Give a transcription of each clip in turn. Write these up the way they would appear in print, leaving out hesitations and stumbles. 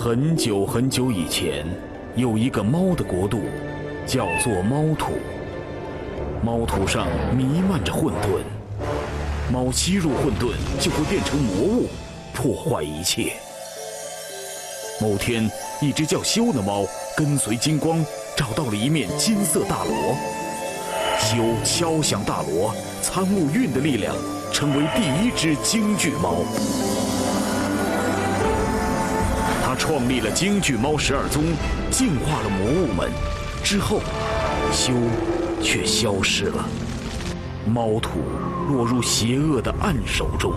很久很久以前，有一个猫的国度，叫做猫土。猫土上弥漫着混沌，猫吸入混沌就会变成魔物，破坏一切。某天，一只叫修的猫跟随金光找到了一面金色大锣。修敲响大锣，参悟运的力量，成为第一只京剧猫。他创立了京剧猫12宗，净化了魔物们。之后，修却消失了，猫土落入邪恶的暗手中。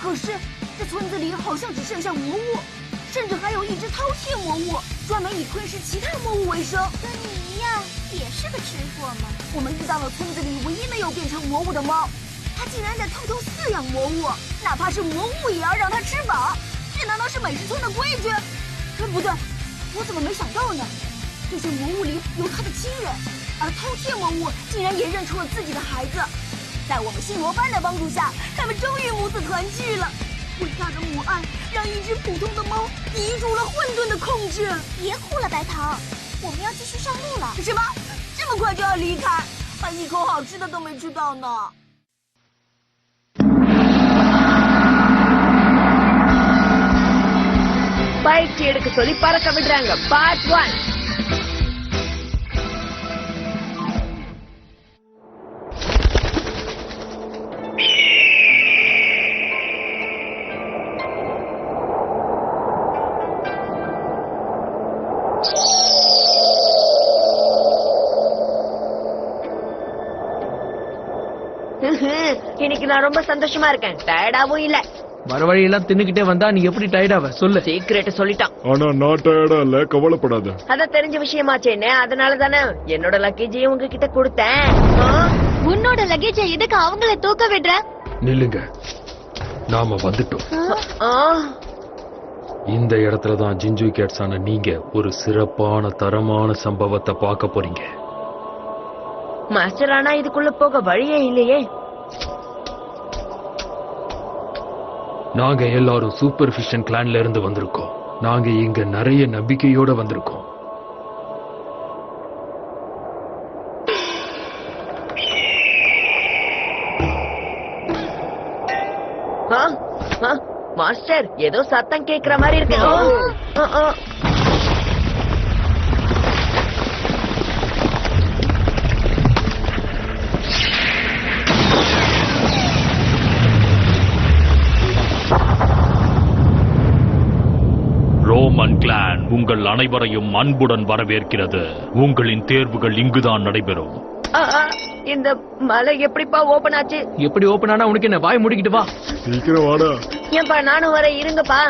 可是这村子里好像只剩下魔物，甚至还有一只饕餮魔物，专门以吞噬其他魔物为生。跟你一样，也是个吃货吗？我们遇到了村子里唯一没有变成魔物的猫，它竟然在偷偷饲养魔物，哪怕是魔物也要让它吃饱。这难道是美食村的规矩？不对，我怎么没想到呢？这些魔物里有它的亲人，而饕餮魔物竟然也认出了自己的孩子。在我们星罗班的帮助下，他们终于母子团聚了。伟大的母爱让一只普通的猫抵住了混沌的控制。别哭了，白桃，我们要继续上路了。什么？这么快就要离开？还一口好吃的都没吃到呢。பயிற்சி எடுக்க சொல்லி பறக்க விடுறாங்க. Part 1. இன்னைக்கு நான் ரொம்ப சந்தோஷமா இருக்கேன். டயர்டாவும் இல்ல. வர வழியெல்லாம் தின்னுக்கிட்டே வந்தா நீ எப்படி டயர்டாவ சொல்லு. சீக்கிரட் சொல்லிட்டான். ஆனா நான் டயர்டா இல்ல, கவலைப்படாத. அத தெரிஞ்ச விஷயமாச்சேனே, அதனால தானே என்னோட லக்கேஜையும் உங்ககிட்ட கொடுத்தேன். உன்னோட லக்கேஜ எதுக்கு அவங்கள தூக்க விடுற? நில்லுங்க, நாம வந்துட்டோம். இந்த இடத்துல தான் ஜிஞ்சு கேட்ஸ் ஆன நீங்க ஒரு சிறப்பான தரமான சம்பவத்தை பார்க்க போறீங்க. மாஸ்டர், ஆனா இதுக்குள்ள போக வழியே இல்லையே. நாங்க எல்லாரும் சூப்பர் ஃபிஷன் கிளான்ல இருந்து வந்திருக்கோம். நாங்க இங்க நிறைய நம்பிக்கையோட வந்திருக்கோம். மாஸ்டர், ஏதோ சத்தம் கேக்குற மாதிரி இருக்கு. ரோமன் கிளான் உங்கள் அனைவரையும் அன்புடன் வரவேற்கிறது. உங்களின் தேர்வுகள் இங்குதான் நடைபெறும். இந்த மலை எப்படிப்பா ஓபன் ஆச்சு? எப்படி ஓபன் ஆனா உனக்கு என்ன? வாய் மூடிக்கிட்டு வா. சீக்கிரம் வாடா. ஏன்பா நானும் வர, இருங்கப்பா.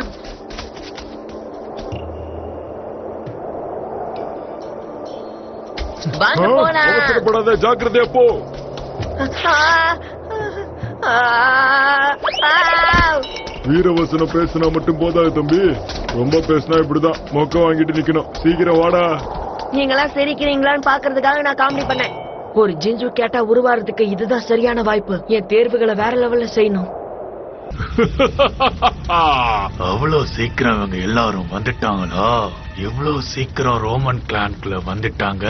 வாங்க போலாம். அவசரப்படாத, ஜாக்கிரதையா போ. வீரவசனம் பேசினா மட்டும் போதாது தம்பி, ரொம்ப பேசினா இப்படிதான் மொக்க வாங்கிட்டு நிக்கணும். சீக்கிரம் வாடா. நீங்களாம் சிரிக்கிறீங்களான்னு பாக்குறதுக்காக நான் காமெடி பண்ணேன். ஒரு ஜிஞ்சு கேட்டா உருவாறதுக்கு இதுதான் சரியான வாய்ப்பு. என் தேர்வுகளை வேற லெவல்ல செய்யணும். அவ்வளவு சீக்கிரம் அவங்க எல்லாரும் வந்துட்டாங்களா? எவ்வளவு சீக்கிரம் ரோமன் கிளான்குள்ள வந்துட்டாங்க.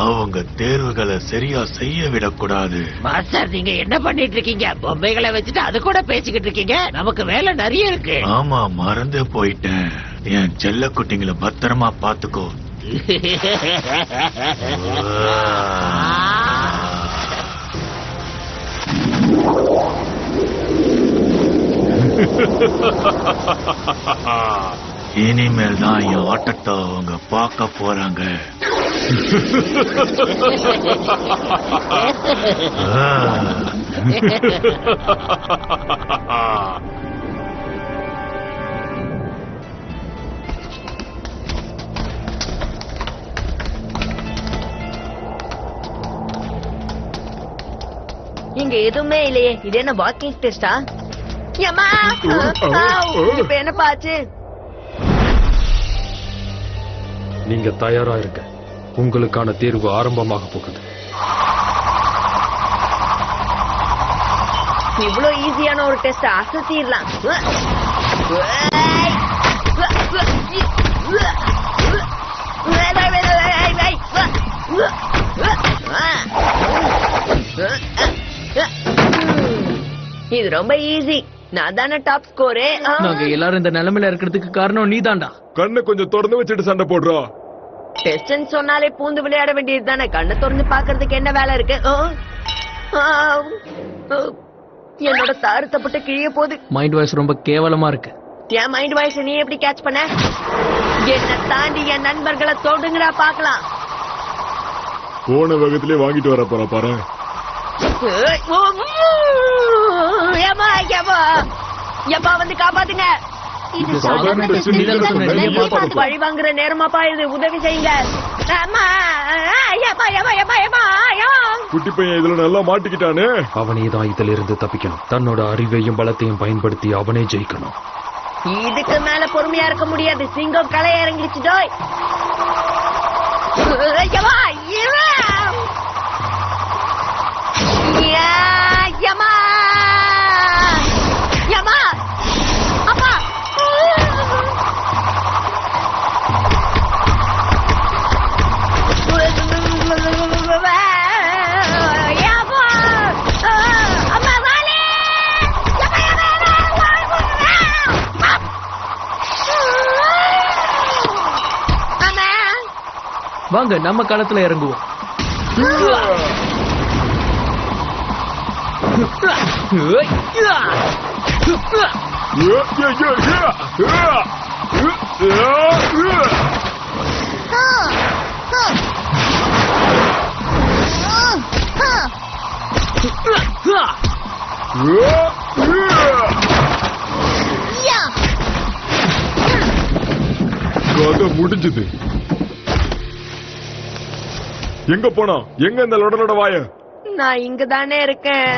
அவங்க தேர்வுகளை சரியா செய்ய விடக்கூடாது. மாஸ்டர், நீங்க என்ன பண்ணிட்டு இருக்கீங்க? பொம்மைகளை வச்சுட்டு அது கூட பேசிக்கிட்டு இருக்கீங்க. நமக்கு வேலை நிறைய இருக்கு. ஆமா, மறந்து போயிட்டேன். என் செல்ல குட்டிங்களை பத்திரமா பாத்துக்கோ. இனிமேல் தான் என் ஆட்டத்தை அவங்க பார்க்க போறாங்க. இங்க எதுவுமே இல்லையே. இது என்ன வாக்கிங் டெஸ்டா? இப்ப என்ன பாச்சு? நீங்க தயாரா இருக்க. உங்களுக்கான தேர்வு ஆரம்பமாக போகுது. இவ்வளவு ஈஸியான ஒரு டெஸ்ட் அசத்திடலாம். இது ரொம்ப ஈஸி. நான் தானே டாப் ஸ்கோரு. நாங்க எல்லாரும் இந்த நிலைமையில இருக்கிறதுக்கு காரணம் நீதான்டா. கண்ணை கொஞ்சம் திறந்து வச்சுட்டு சண்டை போடுறா. டெஸ்ட்னு சொன்னாலே பூந்து விளையாட வேண்டியது தானே. கண்ணை திறந்து பாக்குறதுக்கு என்ன வேலை இருக்கு? என்னோட தாறுத்தப்பட்ட கிழிய போகுது. மைண்ட் வாய்ஸ் ரொம்ப கேவலமா இருக்கு. என் மைண்ட் வாய்ஸ் நீ எப்படி கேட்ச் பண்ண? என்ன தாண்டி என் நண்பர்களை தொடுங்கடா பாக்கலாம். போன வேகத்திலே வாங்கிட்டு வர போற பாரு. எப்பா வந்து காப்பாத்துங்க. இது சாதாரண சாதாரண test test நீங்க இல்ல. சொன்னீங்க. சொல்லி நீங்க பார்த்து பழி வாங்குற நேரமாப்பா இது. உதவி செய்யுங்க. குட்டி பையன் இதுல நல்லா மாட்டிக்கிட்டானே. அவனே தான் இதிலிருந்து தப்பிக்கணும். தன்னோட அறிவையும் பலத்தையும் பயன்படுத்தி அவனே ஜெயிக்கணும். இதுக்கு மேல பொறுமையா இருக்க முடியாது. சிங்கம் களை இறங்கிடுச்சுடோ. வாங்க நம்ம களத்துல இறங்குவோம். கதை முடிஞ்சது. எங்க போனா? எங்க இந்த லொடலோட வாய? நான் இங்க தானே இருக்கேன்.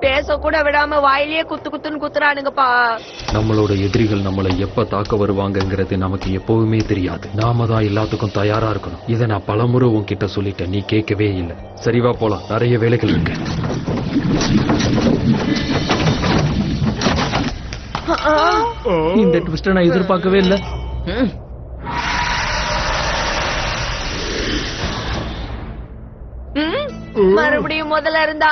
பேச கூட விடாம வாயிலேயே குத்து குத்துன்னு குத்துறானுங்கப்பா. நம்மளோட எதிரிகள் நம்மளை எப்ப தாக்க வருவாங்கங்கிறது நமக்கு எப்பவுமே தெரியாது. நாம தான் எல்லாத்துக்கும் தயாரா இருக்கணும். இதை நான் பலமுறை உன்கிட்ட சொல்லிட்டேன், நீ கேட்கவே இல்லை. சரிவா போலாம், நிறைய வேலைகள் இருக்கு. இந்த ட்விஸ்ட நான் எதிர்பார்க்கவே இல்லை. மறுபடியும் முதல்ல இருந்தா.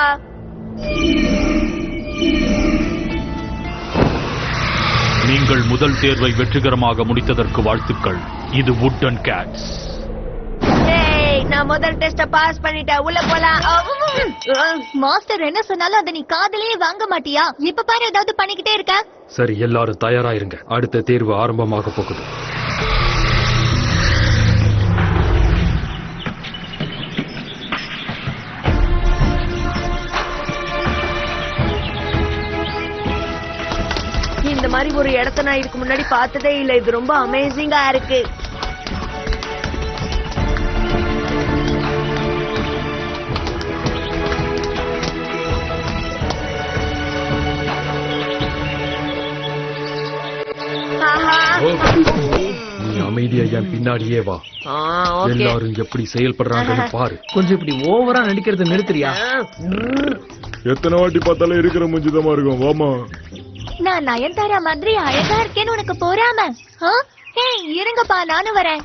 நீங்கள் முதல் தேர்வை வெற்றிகரமாக முடித்ததற்கு வாழ்த்துக்கள். இது வுட் அண்ட் கேட்ஸ். நான் முதல் டெஸ்ட பாஸ் பண்ணிட்டேன். உள்ள போலாம். மாஸ்டர் என்ன சொன்னாலும் அதை நீ காதலையே வாங்க மாட்டியா? இப்ப பாரு ஏதாவது பண்ணிக்கிட்டே இருக்க. சரி, எல்லாரும் தயாரா இருங்க. அடுத்த தேர்வு ஆரம்பமாக போகுது. இந்த மாதிரி ஒரு இடத்த நான் இதுக்கு முன்னாடி பார்த்ததே இல்ல. இது ரொம்ப அமேசிங்கா இருக்கு. நீ அமைதியா என் பின்னாடியே வா. ஓகே. எல்லாரும் எப்படி செயல்படுறாங்கன்னு பாரு. கொஞ்சம் இப்படி ஓவரா நடிக்கிறத நிறுத்துறியா? எத்தனை வாட்டி பார்த்தாலும் இருக்கிற முஞ்சிதமா இருக்கும். வாமா. நான் நயன்தாரா மாதிரி அழகா இருக்கேன்னு உனக்கு போறாம? ஏய் இருங்கப்பா, நானும் வரேன்.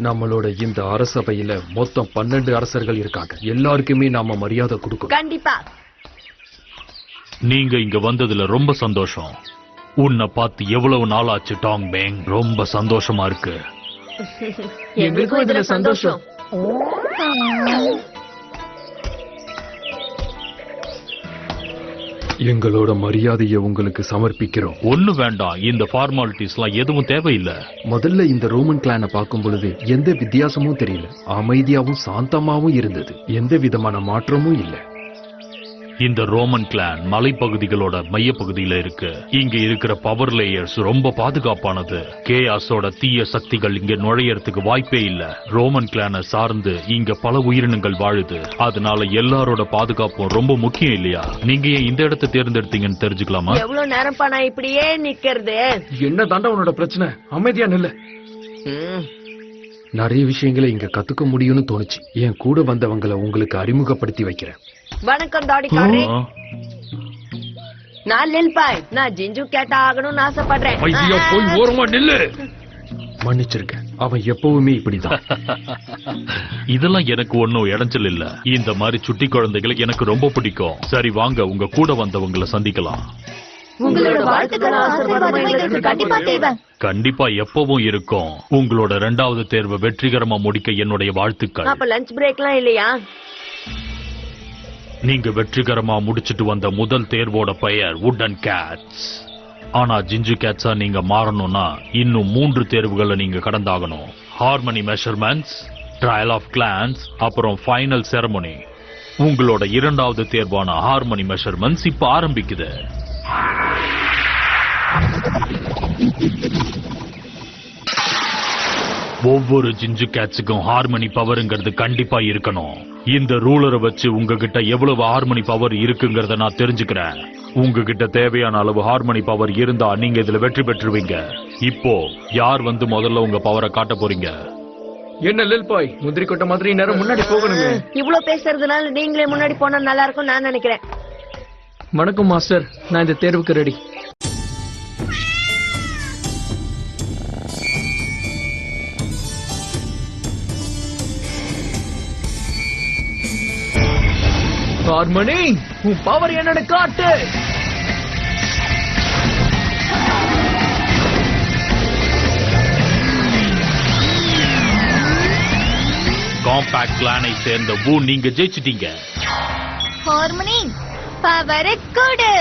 நம்மளோட இந்த அரசவையில மொத்தம் 12 அரசர்கள் இருக்காங்க. எல்லாருக்குமே நாம மரியாதை கொடுக்கணும். கண்டிப்பா. நீங்க இங்க வந்ததுல ரொம்ப சந்தோஷம். உன்னை பார்த்து எவ்வளவு நாள் ஆச்சு டாங் பேங். ரொம்ப சந்தோஷமா இருக்கு. எங்களுக்கும் இதுல சந்தோஷம். எங்களோட மரியாதையை உங்களுக்கு சமர்ப்பிக்கிறோம். ஒண்ணு வேண்டாம், இந்த ஃபார்மாலிட்டிஸ் எல்லாம் எதுவும் தேவையில்லை. முதல்ல இந்த ரோமன் கிளானை பார்க்கும் பொழுது எந்த வித்தியாசமும் தெரியல. அமைதியாவும் சாந்தமாவும் இருந்தது. எந்த விதமான மாற்றமும் இல்ல. இந்த ரோமன் கிளான் மலைப்பகுதிகளோட மையப்பகுதியில இருக்கு. இங்க இருக்கிற பவர் லேயர்ஸ் ரொம்ப பாதுகாப்பானது. கேயாஸோட தீய சக்திகள் இங்க நுழையறதுக்கு வாய்ப்பே இல்ல. ரோமன் கிளானை சார்ந்து இங்க பல உயிரினங்கள் வாழுது. அதனால எல்லாரோட பாதுகாப்பும் ரொம்ப முக்கியம் இல்லையா? நீங்க ஏன் இந்த இடத்தை தேர்ந்தெடுத்தீங்கன்னு தெரிஞ்சுக்கலாமா? எவ்வளவு நேரம்ப்பா நான் இப்படியே நிக்கிறது? என்ன தாண்டா உன்னோட பிரச்சனை? அமைதியா நில்லு. நிறைய விஷயங்களை இங்க கத்துக்க முடியும்னு தோணுச்சு. என் கூட வந்தவங்களை உங்களுக்கு அறிமுகப்படுத்தி வைக்கிறேன். வணக்கம் தாடிக்காரே. நான் லில்பாய். நான் ஜிஞ்சு கேட்டா ஆகணும்னு ஆசைப்படுறேன். ஐயா போய் ஓரமா நில்லு. மன்னிச்சிருக்கேன். அவன் எப்பவுமே இப்படிதான். இதெல்லாம் எனக்கு ஒன்னும் இடைஞ்சல் இல்ல. இந்த மாதிரி சுட்டி குழந்தைகளை எனக்கு ரொம்ப பிடிக்கும். சரி வாங்க, உங்க கூட வந்தவங்களை சந்திக்கலாம். உங்களோட வாழ்த்துக்கள் ஆசீர்வாதம் எங்களுக்கு கண்டிப்பா தேவை. கண்டிப்பா எப்பவும் இருக்கும். உங்களோட 2வது தேர்வை வெற்றிகரமா முடிக்க என்னுடைய வாழ்த்துக்கள். அப்ப லஞ்ச் பிரேக்லாம் இல்லையா? நீங்க வெற்றிகரமா முடிச்சிட்டு வந்த முதல் தேர்வோட பெயர் வுடன் கேட்ஸ். ஆனா ஜிஞ்சு கேட்ஸா நீங்க மாறணும்னா இன்னும் 3 தேர்வுகளை நீங்க கடந்தாகணும். Harmony measurements, trial of glance, அப்புறம் ஃபைனல் செரமனி. உங்களோட 2வது தேர்வான ஹார்மனி மெஷர்மெண்ட்ஸ் இப்ப ஆரம்பிக்குது. ஒவ்வொரு ஜிஞ்சு கேட்ஸுக்கும் ஹார்மனி பவர்ங்கிறது கண்டிப்பா இருக்கணும். இந்த ரூலரை வச்சு உங்ககிட்ட எவ்வளவு ஹார்மனி பவர் இருக்குங்கிறத நான் தெரிஞ்சுக்கிறேன். உங்ககிட்ட தேவையான அளவு ஹார்மனி பவர் இருந்தா நீங்க இதுல வெற்றி பெற்றுவீங்க. இப்போ யார் வந்து முதல்ல உங்க பவரை காட்ட போறீங்க? என்ன லில்பாய், முந்திரி கொட்ட மாதிரி நேரம் முன்னாடி போகணுமே. இவ்வளவு பேசுறதுனால நீங்களே முன்னாடி போனா நல்லா இருக்கும் நான் நினைக்கிறேன். வணக்கம் மாஸ்டர், நான் இந்த தேர்வுக்கு ரெடி. ஹார்மனி, உன் பவர் என்னன்னு காட்டு. காம்பாக்ட் கிளானை சேர்ந்த வு நீங்க ஜெயிச்சிட்டீங்க. ஹார்மனி, பவரை கொடு.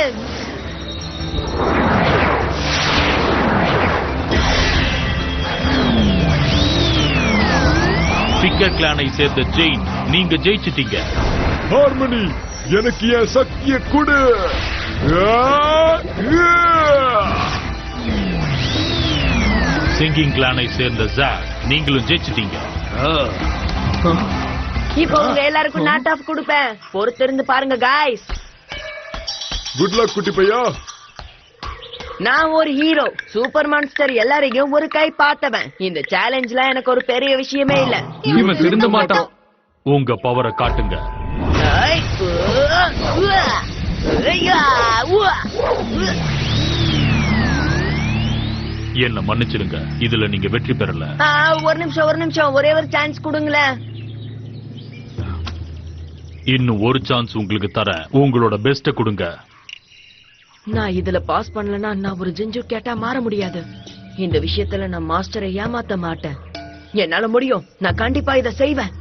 பிக்கர் கிளானை சேர்ந்த ஜெயின் நீங்க ஜெயிச்சிட்டீங்க. ஹார்மனி, எனக்கு என் சக்தியை கொடு. சிங்கிங் கிளானை சேர்ந்த ஜாக் நீங்களும் ஜெயிச்சிட்டீங்க. இப்போ உங்க எல்லாருக்கும் நாட் ஆஃப் கொடுப்பேன். பொறுத்திருந்து பாருங்க காய்ஸ். குட் லக் குட்டி பையா. நான் ஒரு ஹீரோ. சூப்பர் மான்ஸ்டர் எல்லாரையும் ஒரு கை பார்த்தவன். இந்த சேலஞ்ச்ல எனக்கு ஒரு பெரிய விஷயமே இல்ல. இவன் திருந்த மாட்டான். உங்க பவரை காட்டுங்க. என்ன மன்னிச்சிடுங்க, இதுல நீங்க வெற்றி பெறல. ஒரு நிமிஷம் ஒரே ஒரு சான்ஸ் கொடுங்களேன். இன்னும் ஒரு சான்ஸ் உங்களுக்கு தரேன். உங்களோட பெஸ்ட கொடுங்க. நான் இதுல பாஸ் பண்ணலன்னா நான் ஒரு ஜிஞ்சு கேட்டா மாற முடியாது. இந்த விஷயத்துல நான் மாஸ்டரை ஏமாத்த மாட்டேன். என்னால முடியும். நான் கண்டிப்பா இதை செய்வேன்.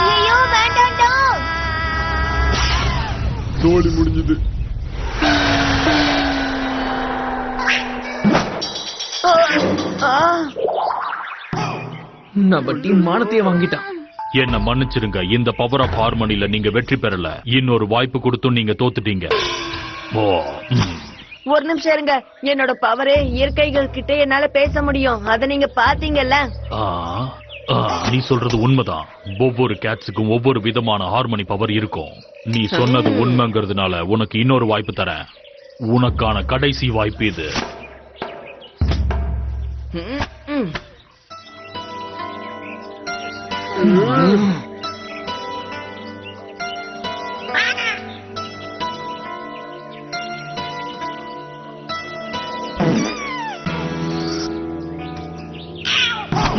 ஐயோ வேண்டாண்டா. தோழி முடிஞ்சது. நம்ம டீம் மானத்தையே வாங்கிட்டான். என்ன மன்னிச்சிடுங்க, இந்த பவர் ஆஃப் ஹார்மனில நீங்க வெற்றி பெறல. இன்னொரு வாய்ப்பு கொடுத்தும் நீங்க தோத்துட்டீங்க. ஓ, ஒரு நிமிஷம் இருங்க. என்னோட பவரே இயற்கைகள் கிட்ட என்னால பேச முடியும். அத நீங்க பாத்தீங்கல்ல. நீ சொல்றது உண்மைதான். ஒவ்வொரு கேட்ஸுக்கும் ஒவ்வொரு விதமான ஹார்மோனி பவர் இருக்கும். நீ சொன்னது உண்மைங்கிறதுனால உனக்கு இன்னொரு வாய்ப்பு தரேன். உனக்கான கடைசி வாய்ப்பு இது.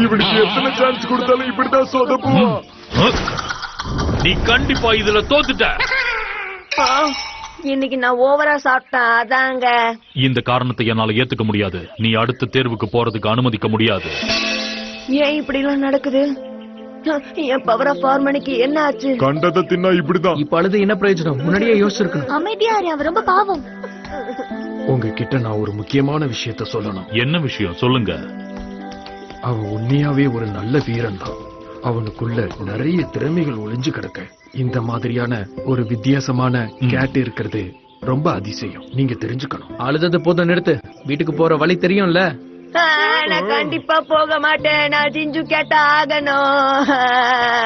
இவனுக்கு எத்தனை சான்ஸ் கொடுத்தாலும் இப்படிதான் சொதப்புவான். நீ கண்டிப்பா இதுல தோத்துட்ட. இன்னைக்கு நான் ஓவரா சாப்பிட்டேன், அதாங்க. இந்த காரணத்தை என்னால ஏத்துக்க முடியாது. நீ அடுத்த தேர்வுக்கு போறதுக்கு அனுமதிக்க முடியாது. ஏன் இப்படி எல்லாம் நடக்குது? என் பவர் ஆஃப் ஹார்மோனிக்கு என்ன ஆச்சு? கண்டதை தின்னா இப்படிதான். இப்ப அழுது என்ன பிரயோஜனம்? முன்னாடியே யோசிச்சிருக்கணும். அமைதியா இரு, அவ ரொம்ப பாவம். உங்ககிட்ட நான் ஒரு முக்கியமான விஷயத்த சொல்லணும். என்ன விஷயம் சொல்லுங்க. அவன் உண்மையாவே ஒரு நல்ல வீரன் தான். அவனுக்குள்ள நிறைய திறமைகள் ஒளிஞ்சு கிடக்க. இந்த மாதிரியான ஒரு வித்தியாசமான கேட் இருக்கிறது ரொம்ப அதிசயம். நீங்க தெரிஞ்சுக்கணும். அழுதது போதும், நிறுத்து. வீட்டுக்கு போற வழி தெரியும்ல. நான் கண்டிப்பா போக மாட்டேன். நான் ஜிஞ்சு கேட்டா ஆகணும்.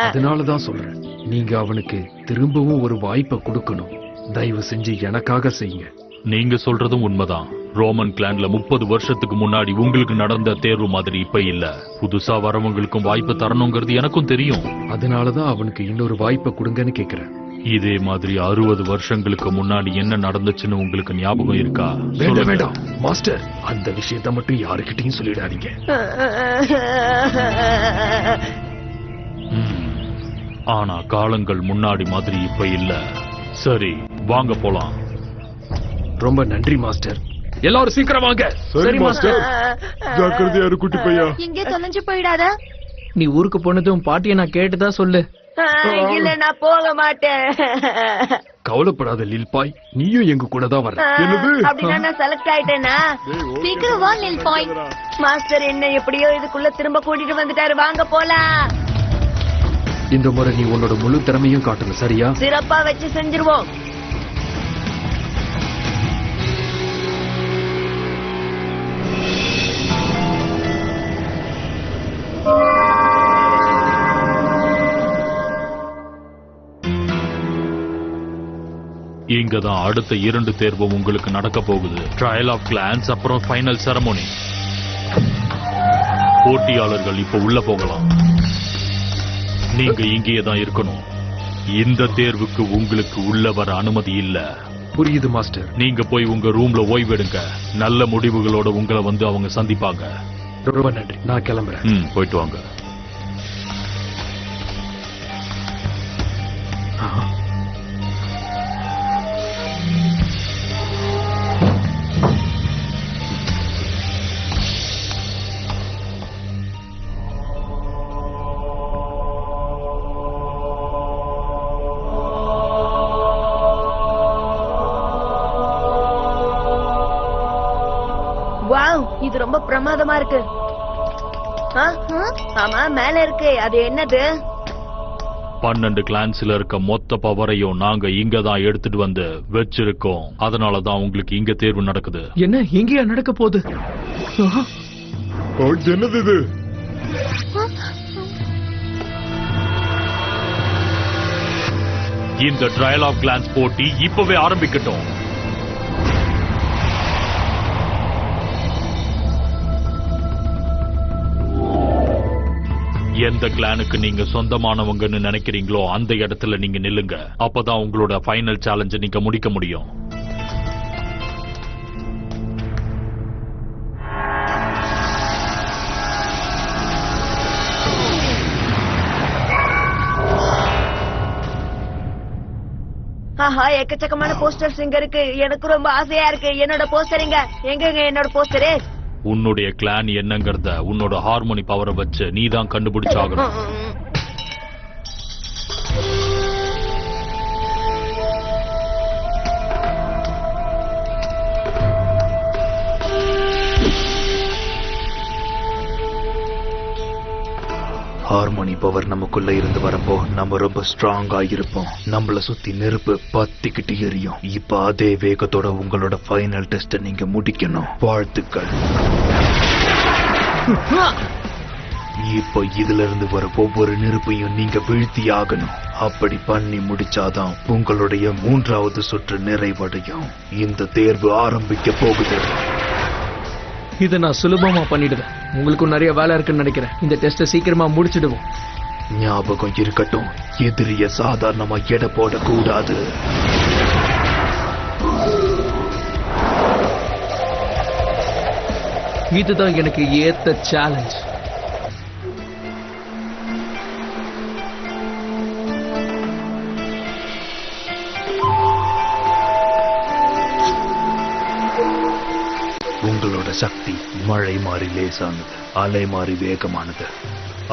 அதனாலதான் சொல்றேன், நீங்க அவனுக்கு திரும்பவும் ஒரு வாய்ப்பை கொடுக்கணும். தயவு செஞ்சு எனக்காக செய்யுங்க. நீங்க சொல்றதும் உண்மைதான். ரோமன் கிளான்ல 30 வருஷத்துக்கு முன்னாடி உங்களுக்கு நடந்த தேர்வு மாதிரி இப்ப இல்ல. புதுசா வரவங்களுக்கும் வாய்ப்பு தரணுங்கிறது எனக்கும் தெரியும். அதனாலதான் அவனுக்கு இன்னொரு வாய்ப்பை கொடுங்கன்னு கேக்குறேன். இதே மாதிரி 60 வருஷங்களுக்கு முன்னாடி என்ன நடந்துச்சுன்னு உங்களுக்கு ஞாபகம் இருக்கா? வேண்டாம் வேண்டாம் மாஸ்டர், அந்த விஷயத்த மட்டும் யாருக்கிட்டையும் சொல்லிடாதீங்க. ஆனா காலங்கள் முன்னாடி மாதிரி இப்ப இல்ல. சரி, வாங்க போலாம். ரொம்ப நன்றி மாஸ்டர். எல்லாரும் சீக்கிரம் வாங்க. சரி மாஸ்டர், ஜாக்கிரதையா இரு குட்டி பையா. இங்கே தொலைஞ்சு போயிடாத. நீ ஊருக்கு போனதும் பாட்டியை நான் கேட்டுதான் சொல்லு. இல்ல, நான் போக மாட்டேன். கவலைப்படாத லில்பாய், நீயும் எங்க கூட தான் வர. அப்படின்னா நான் செலக்ட் ஆயிட்டேனா? சீக்கிரம் வா லில் பாய். மாஸ்டர் என்ன எப்படியோ இதுக்குள்ள திரும்ப கூட்டிட்டு வந்துட்டாரு. வாங்க போலாம். இந்த முறை நீ உன்னோட முழு திறமையும் காட்டணும், சரியா? சிறப்பா வச்சு செஞ்சிருவோம். இங்கதான் அடுத்த 2 தேர்வும் உங்களுக்கு நடக்க போகுது. ட்ரையல் ஆஃப் கிளான்ஸ், அப்புறம் ஃபைனல் செரமோனி. போட்டியாளர்கள் இப்ப உள்ள போகலாம். நீங்க இங்கேயே தான் இருக்கணும். இந்த தேர்வுக்கு உங்களுக்கு உள்ள வர அனுமதி இல்ல. புரியுது மாஸ்டர். நீங்க போய் உங்க ரூம்ல ஓய்வெடுங்க. நல்ல முடிவுகளோட உங்களை வந்து அவங்க சந்திப்பாங்க. ரொம்ப நன்றி, நான் கிளம்புறேன். போயிட்டு வாங்க. வாவ், இது ரொம்ப பிரமாதமா இருக்கு. ஆமா, மேல இருக்கு. அது என்னது? 12 கிளான்ஸ்ல இருக்க மொத்த பவரையும் நாங்க இங்க தான் எடுத்துட்டு வந்து வச்சிருக்கோம். அதனாலதான் உங்களுக்கு இங்க தேர்வு நடக்குது. என்ன எங்கேயா நடக்க போகுது? என்னது இது? இந்த ட்ரையல் ஆஃப் கிளான்ஸ் போட்டி இப்பவே ஆரம்பிக்கட்டும். எந்த கிளானுக்கு நீங்க சொந்தமானவங்கன்னு நினைக்கிறீங்களோ அந்த இடத்துல நீங்க நில்லுங்க. அப்பதான் உங்களோட ஃபைனல் சேலஞ்சை நீங்க முடிக்க முடியும். ஆஹா, எக்கச்சக்கமான போஸ்டர்ஸ் இங்க இருக்கு. எனக்கு ரொம்ப ஆசையா இருக்கு. என்னோட போஸ்டர் எங்க என்னோட போஸ்டரு? உன்னுடைய கிளான் என்னங்கறத உன்னோட ஹார்மோனி பவரை வச்சு நீ தான் கண்டுபிடிச்சாகணும். ஹார்மோனி பவர் நமக்குள்ள இருந்து வரப்போ நம்ம ரொம்ப ஸ்ட்ராங்கா இருப்போம். நம்மள சுத்தி நெருப்பு பத்திக்கிட்டு எரியும். இப்ப அதே வேகத்தோட உங்களோட ஃபைனல் டெஸ்ட நீங்க முடிக்கணும். வாழ்த்துக்கள். இப்ப இதுல இருந்து வர ஒவ்வொரு நெருப்பையும் நீங்க வீழ்த்தி ஆகணும். அப்படி பண்ணி முடிச்சாதான் உங்களுடைய 3வது சுற்று நிறைவடையும். இந்த தேர்வு ஆரம்பிக்க போகுது. இதை நான் சுலபமா பண்ணிடுவேன். உங்களுக்கும் நிறைய வேலை இருக்குன்னு நினைக்கிறேன். இந்த டெஸ்ட சீக்கிரமா முடிச்சிடுவோம். ஞாபகம் இருக்கட்டும், எதிரிய சாதாரணமா எடை போடக்கூடாது. இதுதான் எனக்கு ஏத்த சேலஞ்ச். உங்களோட சக்தி மழை மாறி லேசானது, அலை மாறி வேகமானது.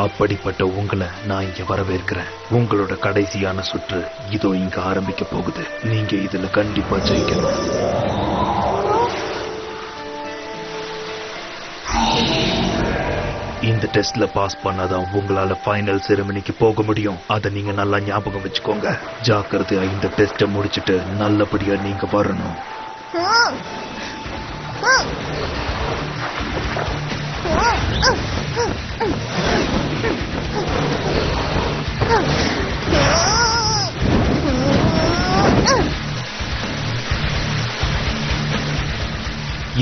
அப்படிப்பட்ட உங்களை நான் இங்க வரவேற்கிறேன். உங்களோட கடைசியான சுற்று இதோ இங்க ஆரம்பிக்க போகுது. நீங்க இதுல கண்டிப்பா ஜெயிக்கணும். இந்த டெஸ்ட்ல பாஸ் பண்ணாதான் உங்களால ஃபைனல் செரிமனிக்கு போக முடியும். அதை நீங்க நல்லா ஞாபகம் வச்சுக்கோங்க. ஜாக்கிரதையா இந்த டெஸ்ட முடிச்சிட்டு நல்லபடியா நீங்க வரணும்.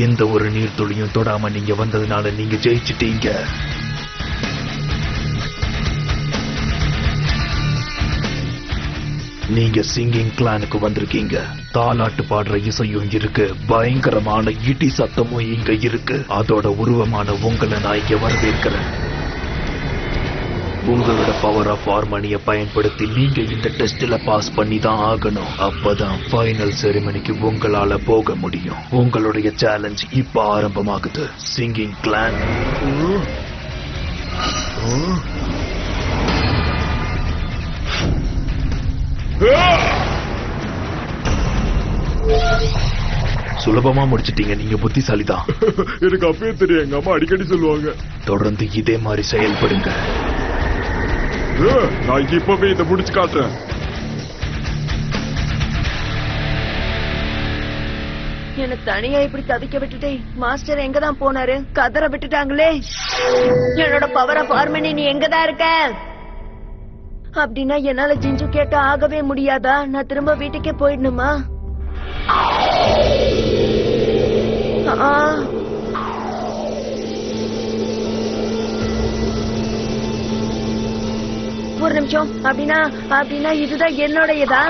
எந்த ஒரு நீர்த்துளியும் தொடாம நீங்க வந்ததுனால நீங்க ஜெயிச்சிட்டீங்க. நீங்க சிங்கிங் கிளானுக்கு வந்திருக்கீங்க. தாலாட்டு பாடுற இசையும் இருக்கு, பயங்கரமான இடி சத்தமும் இங்க இருக்கு. அதோட உருவமான உங்களை நான் இங்க வரவேற்கிறேன். உங்களோட பவர் ஆஃப் ஹார்மோனியை பயன்படுத்தி நீங்க இந்த டெஸ்ட்ல பாஸ் பண்ணி தான் ஆகணும். அப்பதான் ஃபைனல் செரிமனிக்கு உங்களால போக முடியும். உங்களுடைய சேலஞ்ச் இப்ப ஆரம்பமாகுது. சிங்கிங் கிளான், சுலபமா முடிச்சிட்டீங்க. நீங்க புத்திசாலிதான். எனக்கு அப்பவே தெரியும், எங்க அம்மா அடிக்கடி சொல்லுவாங்க. தொடர்ந்து இதே மாதிரி செயல்படுங்க. நான் இப்பவே இதை முடிச்சு காட்டுறேன். என்ன தனியா இப்படி தவிக்க விட்டுட்டே மாஸ்டர் எங்கதான் போனாரு? கதற விட்டுட்டாங்களே. என்னோட பவர் ஆஃப் ஹார்மோனி நீ எங்கதான் இருக்க? அப்படின்னா என்னால ஜிஞ்சு கேட்டா ஆகவே முடியாதா? நான் திரும்ப வீட்டுக்கே போயிடணுமா? ஒரு நிமிஷம். அப்படின்னா இதுதான் என்னோடையதா?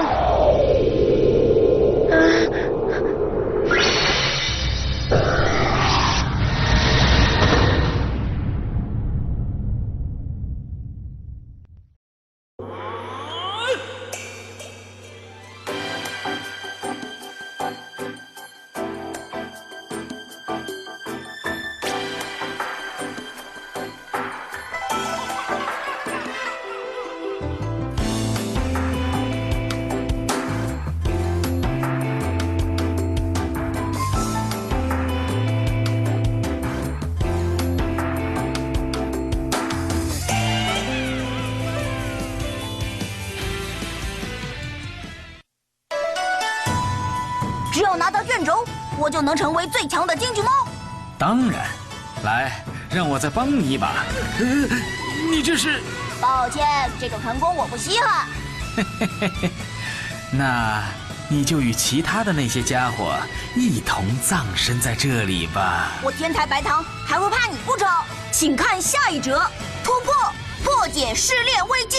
只要拿到卷轴，我就能成为最强的京剧猫。当然，来，让我再帮你一把。你这是？抱歉，这种成功我不稀罕。那你就与其他的那些家伙一同葬身在这里吧。我天才白糖还会怕你不成？请看下一折：突破，破解试炼危机。